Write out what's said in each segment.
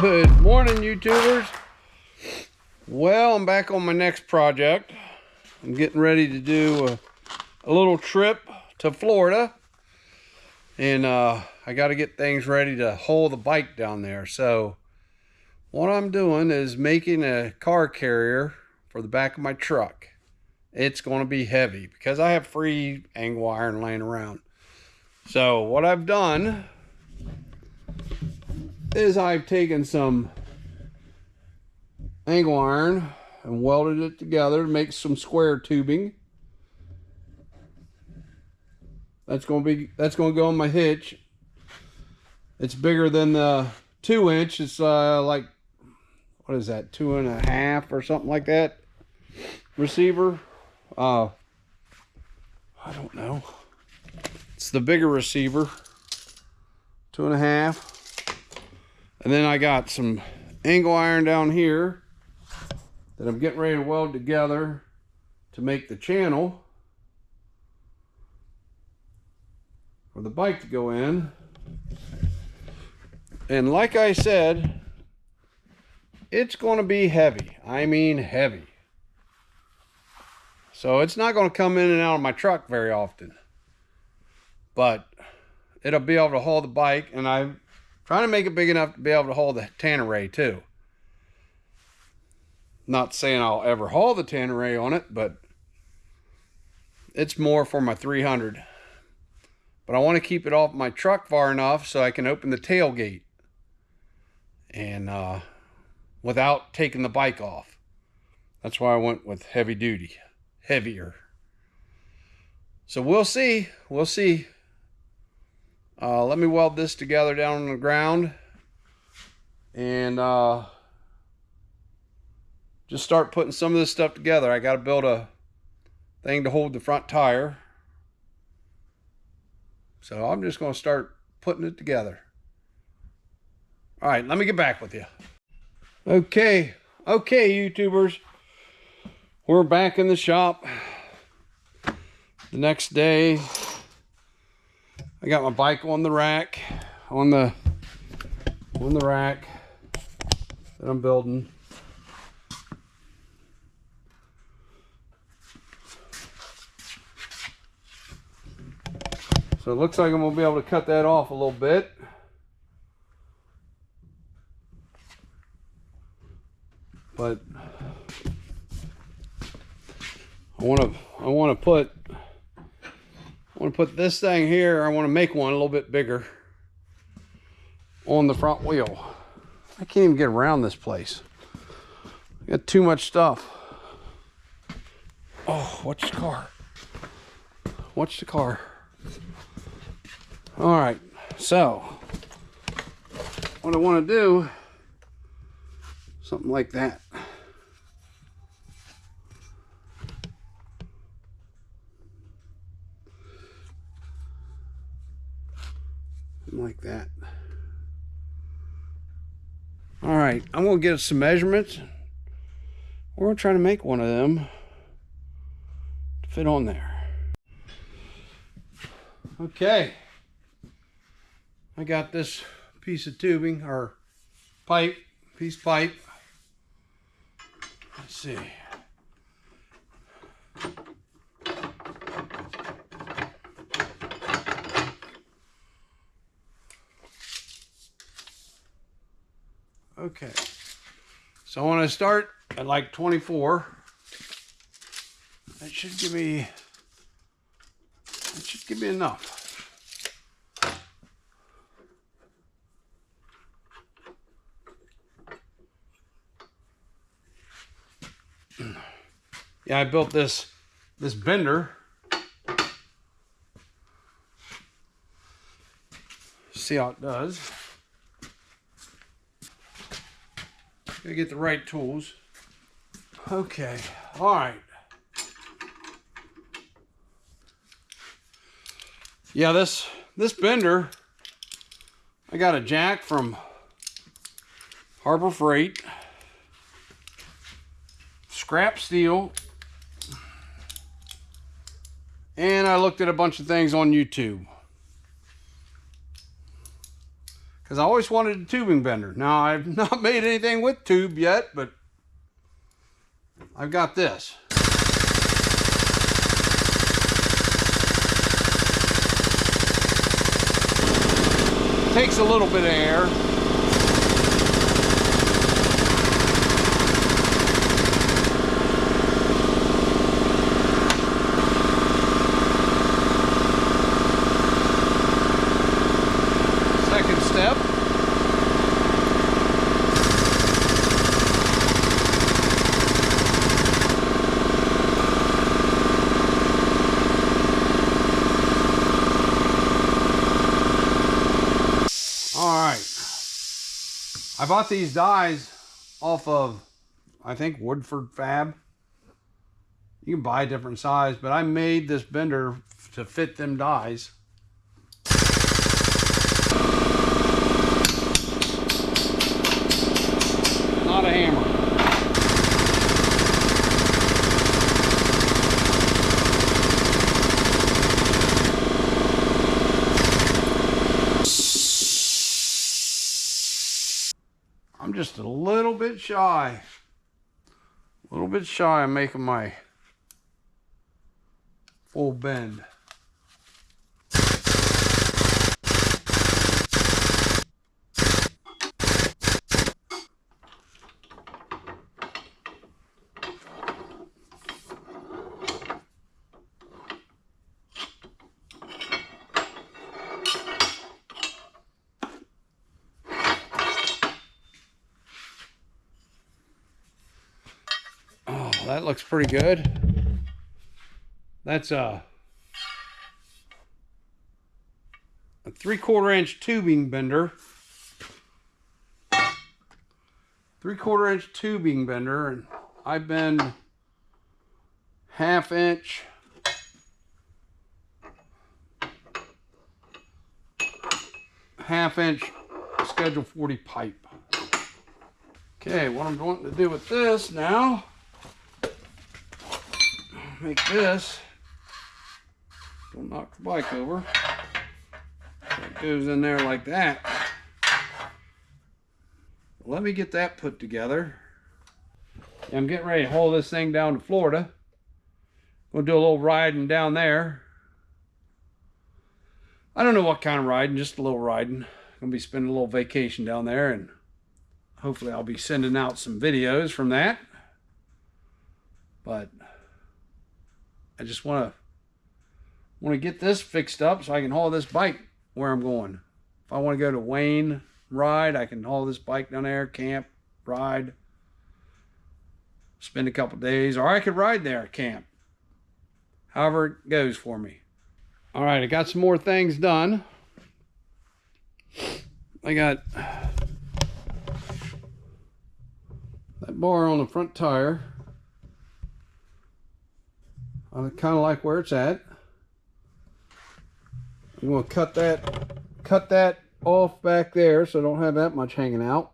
Good morning, YouTubers. Well, I'm back on my next project. I'm getting ready to do a little trip to Florida, and I got to get things ready to haul the bike down there. So what I'm doing is making a car carrier for the back of my truck. It's going to be heavy because I have free angle iron laying around. So what I've done is I've taken some angle iron and welded it together to make some square tubing. That's going to go on my hitch. It's bigger than the 2-inch. It's like, what is that, 2.5 or something like that receiver. I don't know. It's the bigger receiver, 2.5. And then I got some angle iron down here that I'm getting ready to weld together to make the channel for the bike to go in. And like I said, it's going to be heavy. I mean heavy. So it's not going to come in and out of my truck very often, but it'll be able to haul the bike, and I'm trying to make it big enough to be able to haul the Tanneray too. Not saying I'll ever haul the Tanneray on it, but it's more for my 300. But I want to keep it off my truck far enough so I can open the tailgate and without taking the bike off. That's why I went with heavy duty, heavier. So we'll see. Let me weld this together down on the ground and just start putting some of this stuff together. I got to build a thing to hold the front tire. So I'm just going to start putting it together. All right, let me get back with you. Okay, YouTubers. We're back in the shop. The next day, I got my bike on the rack, on the rack that I'm building. So it looks like I'm gonna be able to cut that off a little bit. But I want to put this thing here. I want to make one a little bit bigger on the front wheel. I can't even get around this place. I got too much stuff. Oh, watch the car. Watch the car. All right, so what I want to do, something like that. Like that. All right, I'm gonna get some measurements. We're gonna try to make one of them to fit on there. Okay, I got this piece of tubing or pipe, piece of pipe. Let's see. Okay, so I want to start at like 24. That should give me enough. Yeah, I built this bender. See how it does. Gotta get the right tools. Okay, all right. Yeah, this bender, I got a jack from Harbor Freight, scrap steel, and I looked at a bunch of things on YouTube. because I always wanted a tubing bender. Now, I've not made anything with tube yet, but I've got this. Takes a little bit of air. Second step. I bought these dies off of, I think, Woodford Fab. You can buy a different size, but I made this bender to fit them dies. Not a hammer. I'm just a little bit shy of making my full bend. That looks pretty good. That's a 3/4 inch tubing bender. 3/4 inch tubing bender, and I bend 1/2 inch. Schedule 40 pipe. Okay, what I'm wanting to do with this now, make this, don't knock the bike over, so it goes in there like that. Let me get that put together. I'm getting ready to haul this thing down to Florida. Gonna do a little riding down there. I don't know what kind of riding, just a little riding. Gonna be spending a little vacation down there, and hopefully I'll be sending out some videos from that. But I just want to get this fixed up so I can haul this bike where I'm going. If I want to go to Wayne, ride, I can haul this bike down there, camp, ride, spend a couple days, or I could ride there, camp. However it goes for me. All right, I got some more things done. I got that bar on the front tire. I kind of like where it's at. I'm going to cut that off back there so I don't have that much hanging out.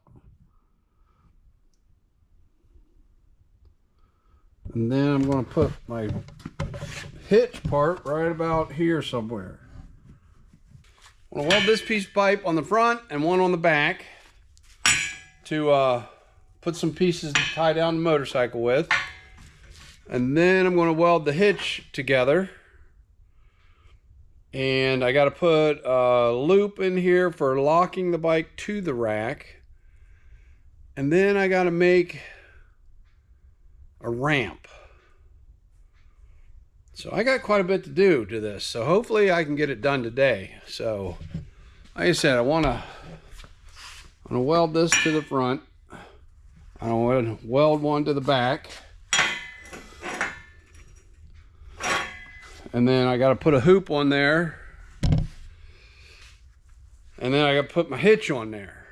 And then I'm going to put my hitch part right about here somewhere. I'm going to weld this piece of pipe on the front and one on the back to put some pieces to tie down the motorcycle with. And then I'm going to weld the hitch together. And I got to put a loop in here for locking the bike to the rack. And then I got to make a ramp. So I got quite a bit to do to this. So hopefully I can get it done today. So like I said, I want to weld this to the front. I want to weld one to the back. And then I got to put a hoop on there. And then I got to put my hitch on there.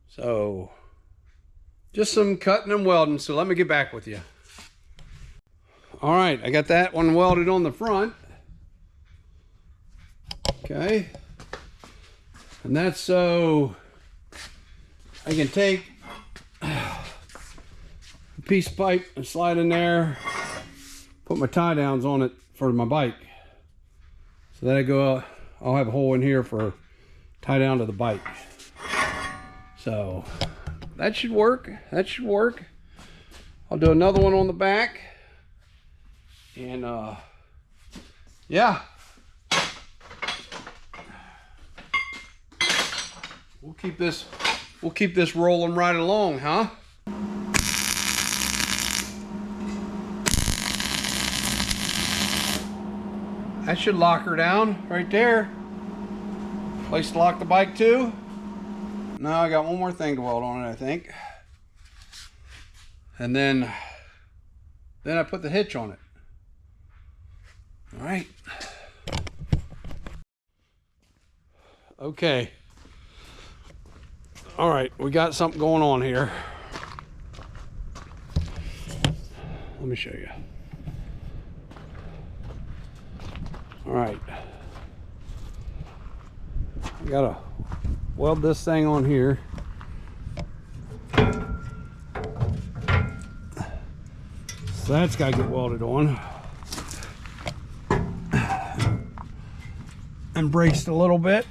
So just some cutting and welding. So let me get back with you. All right, I got that one welded on the front. Okay. And that's so I can take a piece of pipe and slide in there. Put my tie downs on it for my bike. So that I'll have a hole in here for tie down to the bike. So that should work. That should work. I'll do another one on the back. And yeah. We'll keep this rolling right along, huh? That should lock her down right there. Place to lock the bike too. Now I got one more thing to weld on it, I think. And then I put the hitch on it. All right. Okay. All right, we got something going on here. Let me show you. All right. I gotta weld this thing on here. So that's gotta get welded on. And braced a little bit.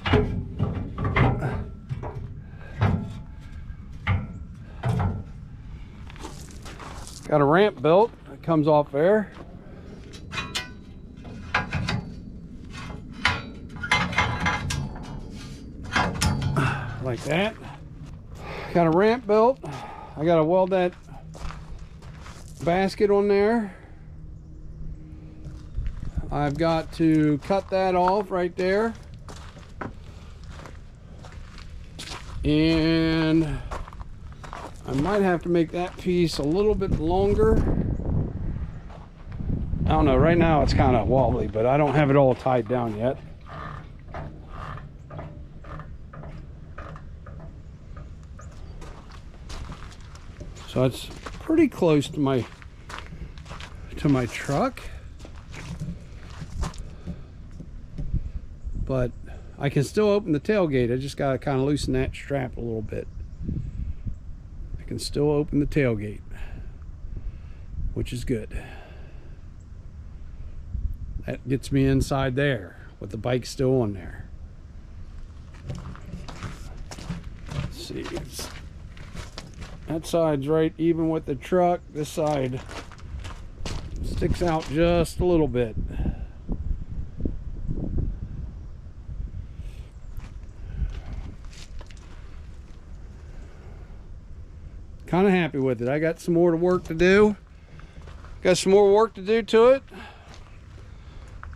Got a ramp built that comes off there. Like that. Got a ramp built. I gotta weld that basket on there. I've got to cut that off right there. And I might have to make that piece a little bit longer. I don't know, right now it's kind of wobbly, but I don't have it all tied down yet. So it's pretty close to my truck. But I can still open the tailgate. I just got to kind of loosen that strap a little bit. I can still open the tailgate, which is good. That gets me inside there with the bike still on there. Let's see. That side's right even with the truck. This side sticks out just a little bit. Kind of happy with it. I got some more work to do. Got some more work to do to it.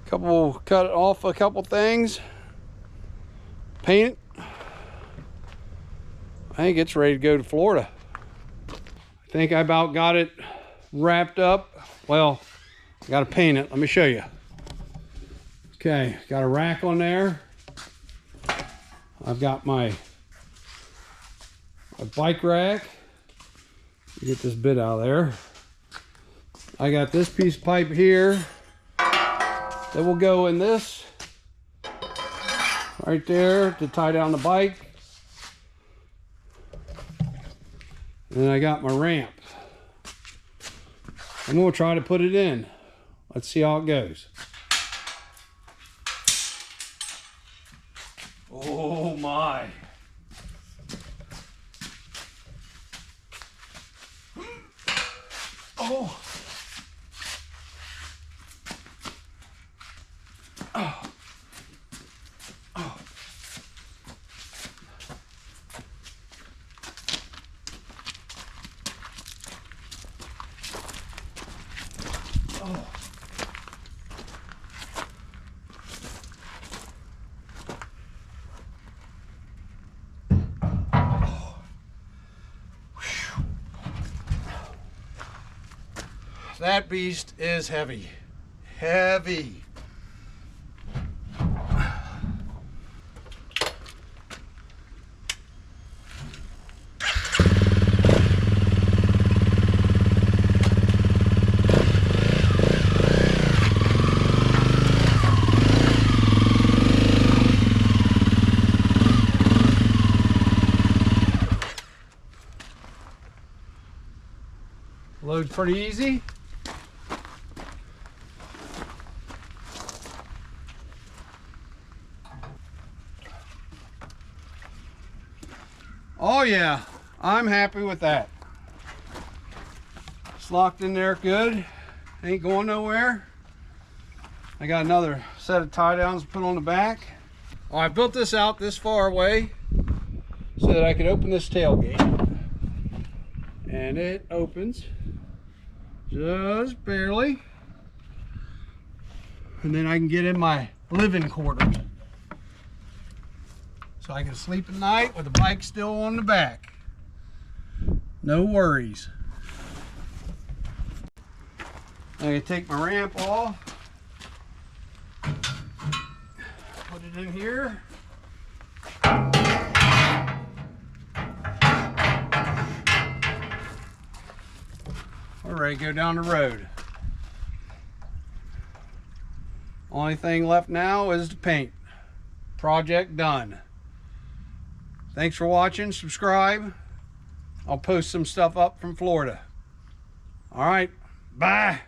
Cut off a couple things. Paint it. I think it's ready to go to Florida. I think I about got it wrapped up. Well, I gotta paint it. Let me show you. Okay, got a rack on there. I've got my bike rack. Get this bit out of there. I got this piece of pipe here that will go in this right there to tie down the bike. And then I got my ramp. I'm gonna try to put it in. Let's see how it goes. Oh my. Oh. Oh. Oh. Oh. That beast is heavy. Heavy. Loads pretty easy. Oh yeah, I'm happy with that. It's locked in there good. Ain't going nowhere. I got another set of tie downs to put on the back. Oh, I built this out this far away so that I could open this tailgate. And it opens just barely. And then I can get in my living quarters. So I can sleep at night with the bike still on the back. No worries. I'm gonna take my ramp off. Put it in here. All right, go down the road. Only thing left now is to paint. Project done. Thanks for watching. Subscribe. I'll post some stuff up from Florida. All right, bye.